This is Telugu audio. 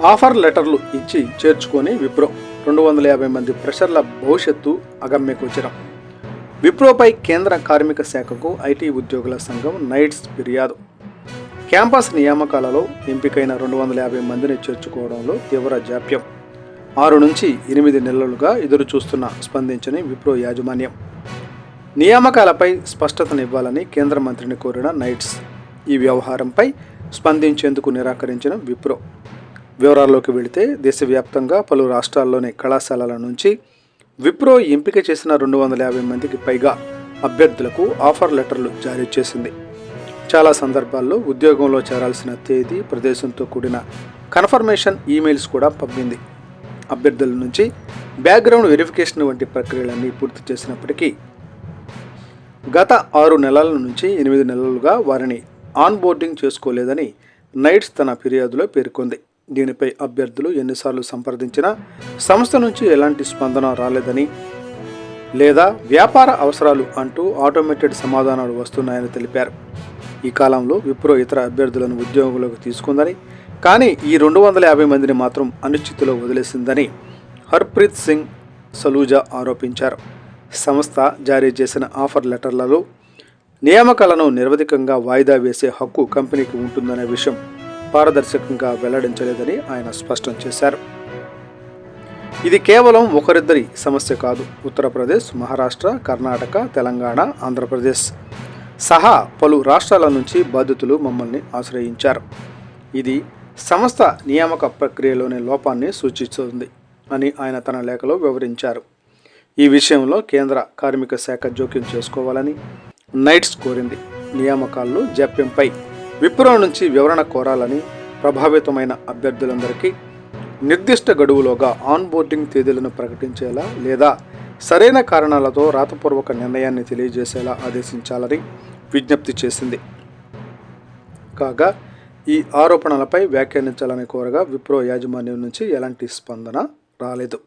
ఆఫర్ లెటర్లు ఇచ్చి చేర్చుకొని విప్రో 250 మంది ఫ్రెషర్ల భవిష్యత్తు అగమ్యగోచరం. విప్రోపై కేంద్ర కార్మిక శాఖకు ఐటీ ఉద్యోగుల సంఘం నైట్స్ ఫిర్యాదు. క్యాంపస్ నియామకాలలో ఎంపికైన 250 మందిని చేర్చుకోవడంలో తీవ్ర జాప్యం. 6 నుంచి 8 నెలలుగా ఎదురుచూస్తున్న స్పందించని విప్రో యాజమాన్యం. నియామకాలపై స్పష్టతనివ్వాలని కేంద్ర మంత్రిని కోరిన నైట్స్ ఈ వ్యవహారంపై స్పందించేందుకు నిరాకరించిన విప్రో. వివరాల్లోకి వెళితే దేశవ్యాప్తంగా పలు రాష్ట్రాల్లోని కళాశాలల నుంచి విప్రో ఎంపిక చేసిన 250 మందికి పైగా అభ్యర్థులకు ఆఫర్ లెటర్లు జారీ చేసింది. చాలా సందర్భాల్లో ఉద్యోగంలో చేరాల్సిన తేదీ, ప్రదేశంతో కూడిన కన్ఫర్మేషన్ ఈమెయిల్స్ కూడా పంపింది. అభ్యర్థుల నుంచి బ్యాక్గ్రౌండ్ వెరిఫికేషన్ వంటి ప్రక్రియలన్నీ పూర్తి చేసినప్పటికీ గత 6 నెలల నుంచి 8 నెలలుగా వారిని ఆన్బోర్డింగ్ చేసుకోలేదని నైట్స్ తన ఫిర్యాదులో పేర్కొంది. దీనిపై అభ్యర్థులు ఎన్నిసార్లు సంప్రదించినా సంస్థ నుంచి ఎలాంటి స్పందన రాలేదని, లేదా వ్యాపార అవసరాలు అంటూ ఆటోమేటెడ్ సమాధానాలు వస్తున్నాయని తెలిపారు. ఈ కాలంలో విప్రో ఇతర అభ్యర్థులను ఉద్యోగంలోకి తీసుకుందని, కానీ ఈ 250 మందిని మాత్రం అనిశ్చితిలో వదిలేసిందని హర్ప్రీత్ సింగ్ సలూజా ఆరోపించారు. సంస్థ జారీ చేసిన ఆఫర్ లెటర్లలో నియామకాలను నిరవధికంగా వాయిదా వేసే హక్కు కంపెనీకి ఉంటుందనే విషయం పారదర్శకంగా వెల్లడించలేదని ఆయన స్పష్టం చేశారు. ఇది కేవలం ఒకరిద్దరి సమస్య కాదు. ఉత్తరప్రదేశ్, మహారాష్ట్ర, కర్ణాటక, తెలంగాణ, ఆంధ్రప్రదేశ్ సహా పలు రాష్ట్రాల నుంచి బాధితులు మమ్మల్ని ఆశ్రయించారు. ఇది సంస్థ నియామక ప్రక్రియలోని లోపాన్ని సూచిస్తుంది అని ఆయన తన లేఖలో వివరించారు. ఈ విషయంలో కేంద్ర కార్మిక శాఖ జోక్యం చేసుకోవాలని నైట్స్ కోరింది. నియామకాల్లో జాప్యంపై విప్రో నుంచి వివరణ కోరాలని, ప్రభావితమైన అభ్యర్థులందరికీ నిర్దిష్ట గడువులోగా ఆన్బోర్డింగ్ తేదీలను ప్రకటించేలా లేదా సరైన కారణాలతో రాతపూర్వక నిర్ణయాన్ని తెలియజేసేలా ఆదేశించాలని విజ్ఞప్తి చేసింది. కాగా ఈ ఆరోపణలపై వ్యాఖ్యానించాలని కోరగా విప్రో యాజమాన్యం నుంచి ఎలాంటి స్పందన రాలేదు.